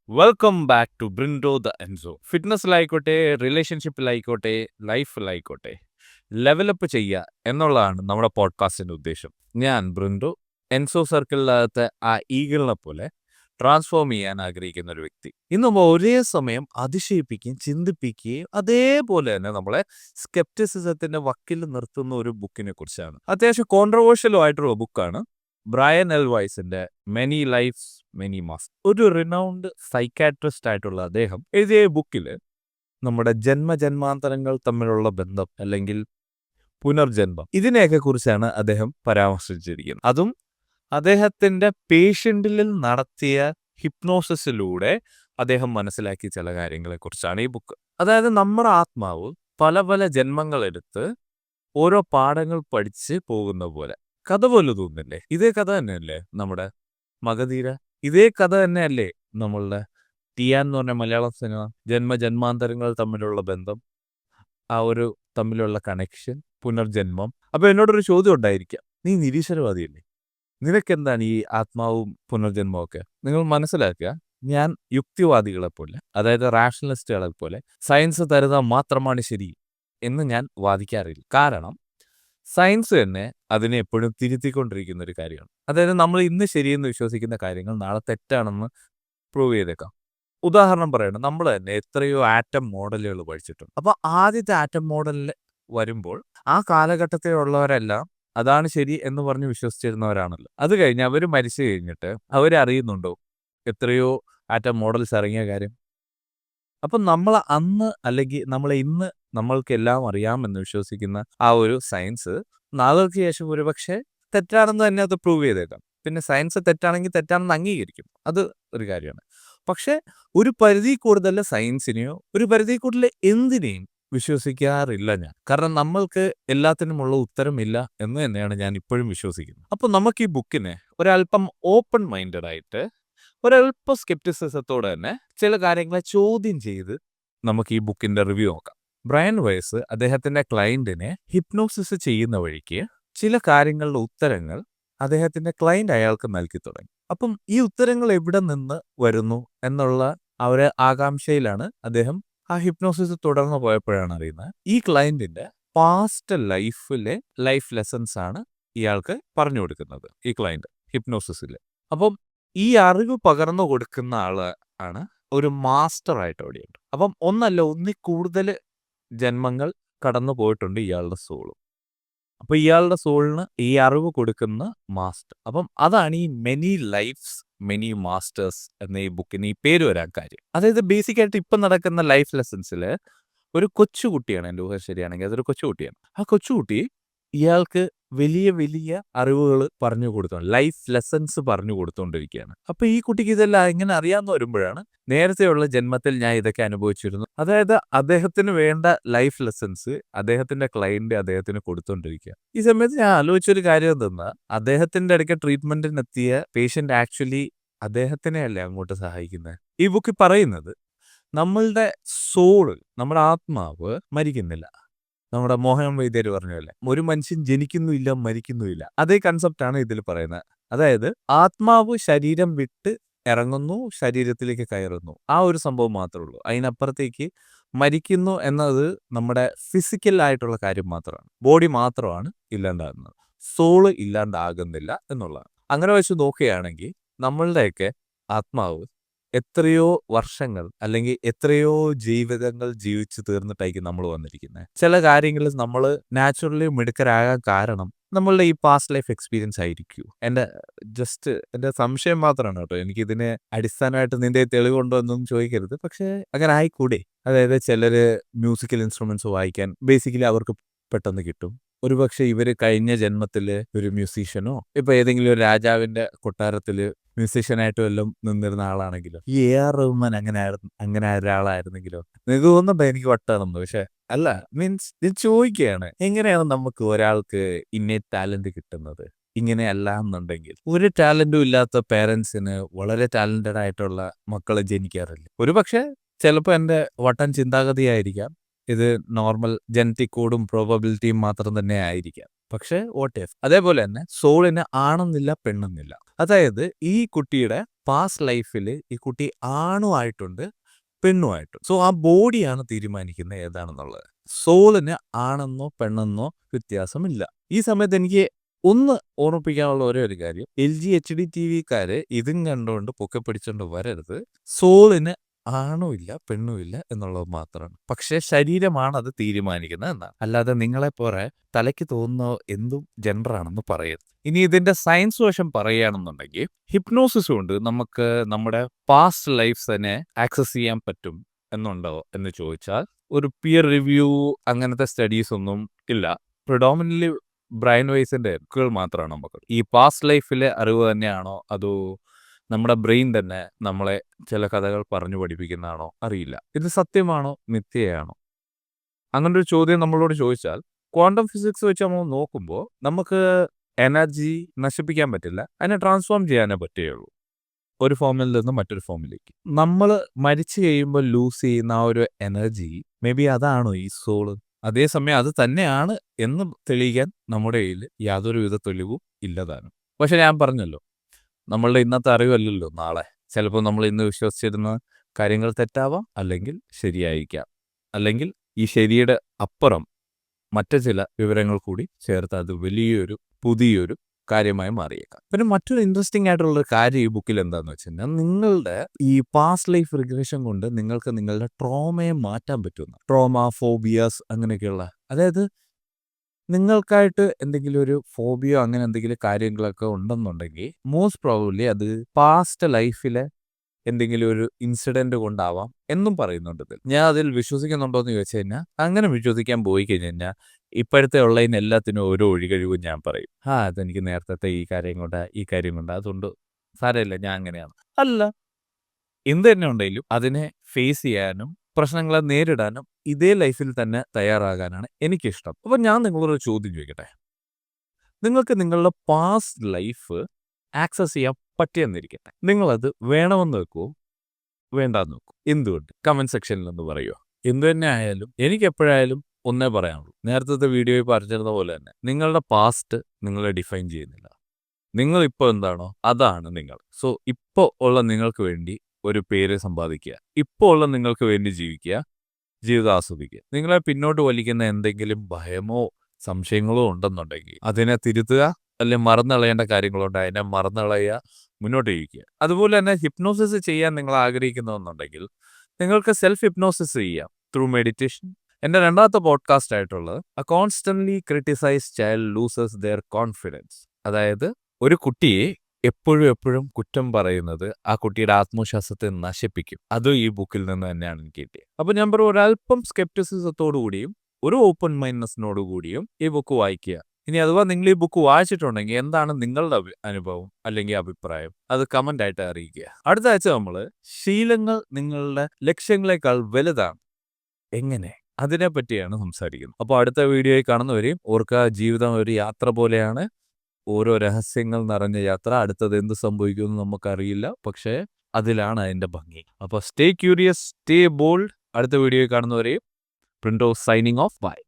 Welcome back to ബ്രിൻഡോ the എൻസോ. ഫിറ്റ്നസ്സിലായിക്കോട്ടെ, റിലേഷൻഷിപ്പിലായിക്കോട്ടെ, ലൈഫിലായിക്കോട്ടെ, ലെവലപ്പ് ചെയ്യുക എന്നുള്ളതാണ് നമ്മുടെ പോഡ്കാസ്റ്റിന്റെ ഉദ്ദേശം. ഞാൻ ബ്രിൻഡോ, എൻസോ സർക്കിളിനകത്തെ ആ ഈഗിളിനെ പോലെ ട്രാൻസ്ഫോം ചെയ്യാൻ ആഗ്രഹിക്കുന്ന ഒരു വ്യക്തി. ഇന്ന് നമ്മൾ ഒരേ സമയം അതിശയിപ്പിക്കുകയും ചിന്തിപ്പിക്കുകയും അതേപോലെ തന്നെ നമ്മളെ സ്കെപ്റ്റിസിസത്തിന്റെ വക്കിൽ നിർത്തുന്ന ഒരു ബുക്കിനെ കുറിച്ചാണ്. അത്യാവശ്യം കോൺട്രവേഴ്ഷ്യലും ആയിട്ടുള്ള ബുക്കാണ്. ബ്രയൻ എൽ വൈസിന്റെ മെനി ലൈഫ്സ് മെനി മാസ്. ഒരു റിനൗണ്ട് സൈക്കാട്രിസ്റ്റ് ആയിട്ടുള്ള അദ്ദേഹം എഴുതിയ ബുക്കിൽ നമ്മുടെ ജന്മജന്മാന്തരങ്ങൾ തമ്മിലുള്ള ബന്ധം അല്ലെങ്കിൽ പുനർജന്മം ഇതിനെയൊക്കെ കുറിച്ചാണ് അദ്ദേഹം പരാമർശിച്ചിരിക്കുന്നത്. അതും അദ്ദേഹത്തിന്റെ പേഷ്യന്റിൽ നടത്തിയ ഹിപ്നോസിസിലൂടെ അദ്ദേഹം മനസ്സിലാക്കിയ ചില കാര്യങ്ങളെ കുറിച്ചാണ് ഈ ബുക്ക്. അതായത് നമ്മുടെ ആത്മാവ് പല പല ജന്മങ്ങളെടുത്ത് ഓരോ പാഠങ്ങൾ പഠിച്ച് പോകുന്ന പോലെ. കഥ പോലെ തോന്നില്ലേ? ഇതേ കഥ തന്നെയല്ലേ നമ്മുടെ മഗധീര? ഇതേ കഥ തന്നെയല്ലേ നമ്മളുടെ ടിയാൻ എന്ന് പറഞ്ഞ മലയാളം സിനിമ? ജന്മജന്മാന്തരങ്ങൾ തമ്മിലുള്ള ബന്ധം, ആ ഒരു തമ്മിലുള്ള കണക്ഷൻ, പുനർജന്മം. അപ്പൊ എന്നോടൊരു ചോദ്യം ഉണ്ടായിരിക്കാം, നീ നിരീശ്വരവാദിയല്ലേ? നിനക്കെന്താണ് ഈ ആത്മാവും പുനർജന്മവും ഒക്കെ? നിങ്ങൾ മനസ്സിലാക്കുക, ഞാൻ യുക്തിവാദികളെ പോലെ, അതായത് റാഷണലിസ്റ്റുകളെ പോലെ സയൻസ് തരുന്ന മാത്രമാണ് ശരി എന്ന് ഞാൻ വാദിക്കാറില്ല. കാരണം സയൻസ് തന്നെ അതിനെ എപ്പോഴും തിരുത്തിക്കൊണ്ടിരിക്കുന്ന ഒരു കാര്യമാണ്. അതായത് നമ്മൾ ഇന്ന് ശരിയെന്ന് വിശ്വസിക്കുന്ന കാര്യങ്ങൾ നാളെ തെറ്റാണെന്ന് പ്രൂവ് ചെയ്തേക്കാം. ഉദാഹരണം പറയണം, നമ്മൾ തന്നെ എത്രയോ ആറ്റം മോഡലുകൾ പഠിച്ചിട്ടുണ്ട്. അപ്പോൾ ആദ്യത്തെ ആറ്റം മോഡലിൽ വരുമ്പോൾ ആ കാലഘട്ടത്തിലുള്ളവരെല്ലാം അതാണ് ശരി എന്ന് പറഞ്ഞ് വിശ്വസിച്ചിരുന്നവരാണല്ലോ. അത് കഴിഞ്ഞ് അവർ മരിച്ചു കഴിഞ്ഞിട്ട് അവരറിയുന്നുണ്ടോ എത്രയോ ആറ്റം മോഡൽസ് ഇറങ്ങിയ കാര്യം? അപ്പം നമ്മൾ അന്ന് അല്ലെങ്കിൽ നമ്മളെ ഇന്ന് നമ്മൾക്കെല്ലാം അറിയാമെന്ന് വിശ്വസിക്കുന്ന ആ ഒരു സയൻസ് നാളുകൾക്ക് ശേഷം ഒരുപക്ഷെ തെറ്റാണെന്ന് തന്നെ അത് പ്രൂവ് ചെയ്തേക്കാം. പിന്നെ സയൻസ് തെറ്റാണെങ്കിൽ തെറ്റാണെന്ന് അംഗീകരിക്കും. അത് ഒരു കാര്യമാണ്. പക്ഷെ ഒരു പരിധി കൂടുതൽ സയൻസിനെയോ ഒരു പരിധി കൂടുതൽ എന്തിനേയും വിശ്വസിക്കാറില്ല ഞാൻ. കാരണം നമ്മൾക്ക് എല്ലാത്തിനുമുള്ള ഉത്തരമില്ല എന്ന് തന്നെയാണ് ഞാൻ ഇപ്പോഴും വിശ്വസിക്കുന്നത്. അപ്പോൾ നമുക്ക് ഈ ബുക്കിനെ ഒരല്പം ഓപ്പൺ മൈൻഡഡ് ആയിട്ട് ഒരല്പം സ്കെപ്റ്റിസിസത്തോടെ തന്നെ ചില കാര്യങ്ങളെ ചോദ്യം ചെയ്ത് നമുക്ക് ഈ ബുക്കിന്റെ റിവ്യൂ നോക്കാം. ബ്രയൻ വൈസ് അദ്ദേഹത്തിന്റെ ക്ലയന്റിനെ ഹിപ്നോസിസ് ചെയ്യുന്ന വഴിക്ക് ചില കാര്യങ്ങളുടെ ഉത്തരങ്ങൾ അദ്ദേഹത്തിന്റെ ക്ലയന്റ് അയാൾക്ക് നൽകി തുടങ്ങി. അപ്പം ഈ ഉത്തരങ്ങൾ എവിടെ നിന്ന് വരുന്നു എന്നുള്ള ആ ഒരു ആകാംക്ഷയിലാണ് അദ്ദേഹം ആ ഹിപ്നോസിസ് തുടർന്ന് പോയപ്പോഴാണ് അറിയുന്നത് ഈ ക്ലയന്റിന്റെ പാസ്റ്റ് ലൈഫിലെ ലൈഫ് ലെസൺസ് ആണ് ഇയാൾക്ക് പറഞ്ഞു കൊടുക്കുന്നത് ഈ ക്ലയന്റ് ഹിപ്നോസിസിൽ. അപ്പം ഈ അറിവ് പകർന്നു കൊടുക്കുന്ന ആള് ആണ് ഒരു മാസ്റ്റർ ആയിട്ട് അവിടെയുണ്ട്. അപ്പം ഒന്നല്ല ഒന്നിൽ കൂടുതൽ ജന്മങ്ങൾ കടന്നു പോയിട്ടുണ്ട് ഇയാളുടെ സോളും. അപ്പൊ ഇയാളുടെ സോളിന് ഈ അറിവ് കൊടുക്കുന്ന മാസ്റ്റർ. അപ്പം അതാണ് ഈ മെനി ലൈഫ്സ് മെനി മാസ്റ്റേഴ്സ് എന്ന ഈ ബുക്കിന് ഈ പേര് വരാൻ കാര്യം. അതായത് ബേസിക് ആയിട്ട് ഇപ്പം നടക്കുന്ന ലൈഫ് ലെസൺസിൽ ഒരു കൊച്ചുകുട്ടിയാണ്, എൻ്റെ ഊഹം ശരിയാണെങ്കിൽ അതൊരു കൊച്ചുകുട്ടിയാണ്. ആ കൊച്ചുകുട്ടി ഇയാൾക്ക് വലിയ വലിയ അറിവുകൾ പറഞ്ഞു കൊടുത്തു, ലൈഫ് ലെസൺസ് പറഞ്ഞു കൊടുത്തുകൊണ്ടിരിക്കുകയാണ്. അപ്പൊ ഈ കുട്ടിക്ക് ഇതെല്ലാം എങ്ങനെ അറിയാമെന്ന് വരുമ്പോഴാണ് നേരത്തെയുള്ള ജന്മത്തിൽ ഞാൻ ഇതൊക്കെ അനുഭവിച്ചിരുന്നു. അതായത് അദ്ദേഹത്തിന് വേണ്ട ലൈഫ് ലെസൺസ് അദ്ദേഹത്തിന്റെ ക്ലയന്റ് അദ്ദേഹത്തിന് കൊടുത്തുകൊണ്ടിരിക്കുക. ഈ സമയത്ത് ഞാൻ ആലോചിച്ചൊരു കാര്യം എന്തെന്നാ, അദ്ദേഹത്തിന്റെ അടുക്ക ട്രീറ്റ്മെന്റിനെത്തിയ പേഷ്യന്റ് ആക്ച്വലി അദ്ദേഹത്തിനെ അല്ലേ അങ്ങോട്ട് സഹായിക്കുന്നത്. ഈ ബുക്കിൽ പറയുന്നത് നമ്മളുടെ സോള്, നമ്മുടെ ആത്മാവ് മരിക്കുന്നില്ല. നമ്മുടെ മോഹൻ വൈദ്യർ പറഞ്ഞല്ലേ, ഒരു മനുഷ്യൻ ജനിക്കുന്നുമില്ല മരിക്കുന്നുമില്ല. അതേ കൺസെപ്റ്റാണ് ഇതിൽ പറയുന്നത്. അതായത് ആത്മാവ് ശരീരം വിട്ട് ഇറങ്ങുന്നു, ശരീരത്തിലേക്ക് കയറുന്നു, ആ ഒരു സംഭവം മാത്രമേ ഉള്ളൂ. അതിനപ്പുറത്തേക്ക് മരിക്കുന്നു എന്നത് നമ്മുടെ ഫിസിക്കൽ ആയിട്ടുള്ള കാര്യം മാത്രമാണ്. ബോഡി മാത്രമാണ് ഇല്ലാണ്ടാകുന്നത്, സോള് ഇല്ലാണ്ടാകുന്നില്ല എന്നുള്ളതാണ്. അങ്ങനെ വെച്ച് നോക്കുകയാണെങ്കിൽ നമ്മളുടെയൊക്കെ ആത്മാവ് എത്രയോ വർഷങ്ങൾ അല്ലെങ്കിൽ എത്രയോ ജീവിതങ്ങൾ ജീവിച്ചു തീർന്നിട്ടായിരിക്കും നമ്മൾ വന്നിരിക്കുന്നത്. ചില കാര്യങ്ങളിൽ നമ്മൾ നാച്ചുറലി മിടുക്കരാകാൻ കാരണം നമ്മളുടെ ഈ പാസ്റ്റ് ലൈഫ് എക്സ്പീരിയൻസ് ആയിരിക്കും. എൻ്റെ സംശയം മാത്രമാണ് കേട്ടോ. എനിക്കിതിനെ അടിസ്ഥാനമായിട്ട് നിന്റെ തെളിവുണ്ടോ എന്നും ചോദിക്കരുത്. പക്ഷേ അങ്ങനെ ആയിക്കൂടെ? അതായത് ചിലര് മ്യൂസിക്കൽ ഇൻസ്ട്രുമെന്റ്സ് വായിക്കാൻ ബേസിക്കലി അവർക്ക് പെട്ടെന്ന് കിട്ടും. ഒരുപക്ഷെ ഇവര് കഴിഞ്ഞ ജന്മത്തില് ഒരു മ്യൂസീഷ്യനോ ഇപ്പൊ ഏതെങ്കിലും ഒരു രാജാവിന്റെ കൊട്ടാരത്തില് മ്യൂസീഷ്യനായിട്ട് വല്ലതും നിന്നിരുന്ന ആളാണെങ്കിലോ, ഈ AR റഹ്മാൻ അങ്ങനെ ഒരാളായിരുന്നെങ്കിലോ? നിങ്ങൾക്ക് തോന്നുന്നുണ്ടോ എനിക്ക് വട്ടാണെന്ന്? പക്ഷെ അല്ല, മീൻസ് ഞാൻ ചോദിക്കുകയാണ്, എങ്ങനെയാണ് നമുക്ക് ഒരാൾക്ക് ഇന്നേറ്റ് ടാലന്റ് കിട്ടുന്നത്? ഇങ്ങനെ അല്ല എന്നുണ്ടെങ്കിൽ ഒരു ടാലന്റും ഇല്ലാത്ത പേരൻസിന് വളരെ ടാലന്റഡ് ആയിട്ടുള്ള മക്കളെ ജനിക്കാറില്ല. ഒരുപക്ഷെ ചിലപ്പോൾ എൻ്റെ വട്ടൻ ചിന്താഗതിയായിരിക്കാം, ഇത് നോർമൽ ജനറ്റിക് കോഡും പ്രോബബിലിറ്റിയും മാത്രം തന്നെ ആയിരിക്കാം. പക്ഷെ വാട്ട് ഇഫ് അതേപോലെ തന്നെ സോളിന് ആണെന്നില്ല പെണ്ണെന്നില്ല. അതായത് ഈ കുട്ടിയുടെ പാസ്റ്റ് ലൈഫിൽ ഈ കുട്ടി ആണുമായിട്ടുണ്ട് പെണ്ണുമായിട്ടുണ്ട്. സോ ആ ബോഡിയാണ് തീരുമാനിക്കുന്നത് ഏതാണെന്നുള്ളത്. സോളിന് ആണെന്നോ പെണ്ണെന്നോ വ്യത്യാസമില്ല. ഈ സമയത്ത് എനിക്ക് ഒന്ന് ഓർമ്മിപ്പിക്കാനുള്ള ഒരേ ഒരു കാര്യം, LG HD TV-ക്കാര് ഇതും കണ്ടുകൊണ്ട് പൊക്കെ പിടിച്ചോണ്ട് വരരുത്. സോളിന് ആണുമില്ല പെണ്ണുമില്ല എന്നുള്ളത് മാത്രമാണ്. പക്ഷേ ശരീരമാണ് അത് തീരുമാനിക്കുന്നത് എന്നാണ്. അല്ലാതെ നിങ്ങളെപ്പോലെ തലയ്ക്ക് തോന്നുന്ന എന്തും ജെൻഡറാണെന്ന് പറയരുത്. ഇനി ഇതിന്റെ സയൻസ് വശം പറയുകയാണെന്നുണ്ടെങ്കിൽ ഹിപ്നോസിസ് കൊണ്ട് നമുക്ക് നമ്മുടെ പാസ്റ്റ് ലൈഫ്സിനെ ആക്സസ് ചെയ്യാൻ പറ്റും എന്നുണ്ടോ എന്ന് ചോദിച്ചാൽ ഒരു പിയർ റിവ്യൂ അങ്ങനത്തെ സ്റ്റഡീസ് ഒന്നും ഇല്ല. പ്രിഡോമിനന്റ്ലി ബ്രെയിൻ വേവ്സിന്റെ എക്കുകൾ മാത്രമാണ് നമുക്ക്. ഈ പാസ്റ്റ് ലൈഫിലെ അറിവ് തന്നെയാണോ അതോ നമ്മുടെ ബ്രെയിൻ തന്നെ നമ്മളെ ചില കഥകൾ പറഞ്ഞു പഠിപ്പിക്കുന്നതാണോ അറിയില്ല. ഇത് സത്യമാണോ മിഥ്യയാണോ? അങ്ങനെ ഒരു ചോദ്യം നമ്മളോട് ചോദിച്ചാൽ ക്വാണ്ടം ഫിസിക്സ് വെച്ച് നമ്മൾ നോക്കുമ്പോൾ നമുക്ക് എനർജി നശിപ്പിക്കാൻ പറ്റില്ല, അതിനെ ട്രാൻസ്ഫോം ചെയ്യാനേ പറ്റുകയുള്ളൂ ഒരു ഫോമിൽ നിന്ന് മറ്റൊരു ഫോമിലേക്ക്. നമ്മൾ മരിച്ചു കഴിയുമ്പോൾ ലൂസ് ചെയ്യുന്ന ആ ഒരു എനർജി മേ ബി അതാണോ ഈ സോള്? അതേസമയം അത് തന്നെയാണ് എന്ന് തെളിയിക്കാൻ നമ്മുടെ കയ്യിൽ യാതൊരുവിധ തെളിവും ഇല്ലതാനും. പക്ഷെ ഞാൻ പറഞ്ഞല്ലോ, നമ്മളുടെ ഇന്നത്തെ അറിവല്ലല്ലോ നാളെ. ചിലപ്പോൾ നമ്മൾ ഇന്ന് വിശ്വസിച്ചിരുന്ന കാര്യങ്ങൾ തെറ്റാവാം, അല്ലെങ്കിൽ ശരിയായിരിക്കാം, അല്ലെങ്കിൽ ഈ ശരിയുടെ അപ്പുറം മറ്റു ചില വിവരങ്ങൾ കൂടി ചേർത്ത് അത് വലിയൊരു പുതിയൊരു കാര്യമായി മാറിയേക്കാം. പിന്നെ മറ്റൊരു ഇൻട്രസ്റ്റിംഗ് ആയിട്ടുള്ള ഒരു കാര്യം ഈ ബുക്കിൽ എന്താണെന്ന് വെച്ച് കഴിഞ്ഞാൽ, നിങ്ങളുടെ ഈ പാസ്റ്റ് ലൈഫ് റിഗ്രഷൻ കൊണ്ട് നിങ്ങൾക്ക് നിങ്ങളുടെ ട്രോമയെ മാറ്റാൻ പറ്റുന്ന ട്രോമ, ഫോബിയാസ് അങ്ങനെയൊക്കെയുള്ള, അതായത് നിങ്ങൾക്കായിട്ട് എന്തെങ്കിലും ഒരു ഫോബിയോ അങ്ങനെ എന്തെങ്കിലും കാര്യങ്ങളൊക്കെ ഉണ്ടെന്നുണ്ടെങ്കിൽ മോസ്റ്റ് പ്രോബബ്ലി അത് പാസ്റ്റ് ലൈഫിലെ എന്തെങ്കിലും ഒരു ഇൻസിഡന്റ് കൊണ്ടാവാം എന്നും പറയുന്നുണ്ട് ഇതിൽ. ഞാൻ അതിൽ വിശ്വസിക്കുന്നുണ്ടോ എന്ന് ചോദിച്ചു കഴിഞ്ഞാൽ, അങ്ങനെ വിശ്വസിക്കാൻ പോയി കഴിഞ്ഞ് കഴിഞ്ഞാൽ ഇപ്പോഴത്തെ ഉള്ളതിന് എല്ലാത്തിനും ഓരോ ഒഴികഴിവും ഞാൻ പറയും. അതെനിക്ക് നേരത്തെ ഈ കാര്യം കൊണ്ട് അതുകൊണ്ട് സാരമില്ല, ഞാൻ അങ്ങനെയാണ്. അല്ല, എന്ത് തന്നെ ഉണ്ടെങ്കിലും അതിനെ ഫേസ് ചെയ്യാനും പ്രശ്നങ്ങളെ നേരിടാനും ഇതേ ലൈഫിൽ തന്നെ തയ്യാറാകാനാണ് എനിക്കിഷ്ടം. അപ്പം ഞാൻ നിങ്ങളോടൊരു ചോദ്യം ചോദിക്കട്ടെ. നിങ്ങൾക്ക് നിങ്ങളുടെ പാസ്റ്റ് ലൈഫ് ആക്സസ് ചെയ്യാൻ പറ്റിയെന്നിരിക്കട്ടെ, നിങ്ങളത് വേണമെന്ന് വെക്കുമോ വേണ്ടാന്ന് വെക്കുമോ? എന്തുകൊണ്ട്? കമന്റ് സെക്ഷനിൽ ഒന്ന് പറയുമോ? എന്തു തന്നെ ആയാലും എനിക്ക് എപ്പോഴായാലും ഒന്നേ പറയാനുള്ളൂ, നേരത്തെ വീഡിയോയിൽ പറഞ്ഞിരുന്ന പോലെ തന്നെ നിങ്ങളുടെ പാസ്റ്റ് നിങ്ങളെ ഡിഫൈൻ ചെയ്യുന്നില്ല. നിങ്ങൾ ഇപ്പോൾ എന്താണോ അതാണ് നിങ്ങൾ. സോ ഇപ്പോൾ ഉള്ള നിങ്ങൾക്ക് വേണ്ടി ഒരു പേര് സമ്പാദിക്കുക, ഇപ്പോൾ ഉള്ള നിങ്ങൾക്ക് വേണ്ടി ജീവിക്കുക, ജീവിതം ആസ്വദിക്കുക. നിങ്ങളെ പിന്നോട്ട് വലിക്കുന്ന എന്തെങ്കിലും ഭയമോ സംശയങ്ങളോ ഉണ്ടെന്നുണ്ടെങ്കിൽ അതിനെ തിരുത്തുക, അല്ലെങ്കിൽ മറന്നളയേണ്ട കാര്യങ്ങളുണ്ട് അതിനെ മറന്നളയുക, മുന്നോട്ട് ജീവിക്കുക. അതുപോലെ തന്നെ ഹിപ്നോസിസ് ചെയ്യാൻ നിങ്ങൾ ആഗ്രഹിക്കുന്നുണ്ടെങ്കിൽ നിങ്ങൾക്ക് സെൽഫ് ഹിപ്നോസിസ് ചെയ്യാം ത്രൂ മെഡിറ്റേഷൻ. എൻ്റെ രണ്ടാമത്തെ പോഡ്കാസ്റ്റ് ആയിട്ടുള്ളത് a constantly criticise child loses their confidence. അതായത് ഒരു കുട്ടിയെ എപ്പോഴും കുറ്റം പറയുന്നത് ആ കുട്ടിയുടെ ആത്മവിശ്വാസത്തെ നശിപ്പിക്കും. അതും ഈ ബുക്കിൽ നിന്ന് തന്നെയാണ് എനിക്ക് കിട്ടിയത്. അപ്പൊ ഞാൻ പറയും, ഒരല്പം സ്കെപ്റ്റിസിസത്തോടു കൂടിയും ഒരു ഓപ്പൺ മൈൻഡ്നെസ്സിനോടു കൂടിയും ഈ ബുക്ക് വായിക്കുക. ഇനി അഥവാ നിങ്ങൾ ഈ ബുക്ക് വായിച്ചിട്ടുണ്ടെങ്കിൽ എന്താണ് നിങ്ങളുടെ അനുഭവം അല്ലെങ്കിൽ അഭിപ്രായം, അത് കമന്റ് ആയിട്ട് അറിയിക്കുക. അടുത്ത ആഴ്ച നമ്മൾ ശീലങ്ങൾ നിങ്ങളുടെ ലക്ഷ്യങ്ങളെക്കാൾ വലുതാണ് എങ്ങനെ, അതിനെ പറ്റിയാണ് സംസാരിക്കുന്നത്. അപ്പോൾ അടുത്ത വീഡിയോയിൽ കാണുന്നവരെയും ഓർക്കുക, ജീവിതം ഒരു യാത്ര പോലെയാണ്, ഓരോ രഹസ്യങ്ങൾ നിറഞ്ഞ യാത്ര. അടുത്തത് എന്ത് സംഭവിക്കുമെന്ന് നമുക്കറിയില്ല, പക്ഷേ അതിലാണ് അതിന്റെ ഭംഗി. അപ്പോൾ സ്റ്റേ ക്യൂരിയസ്, സ്റ്റേ ബോൾഡ്. അടുത്ത വീഡിയോയിൽ കാണുന്നവരെയും പ്രിന്റോ സൈനിങ് ഓഫ്. ബൈ.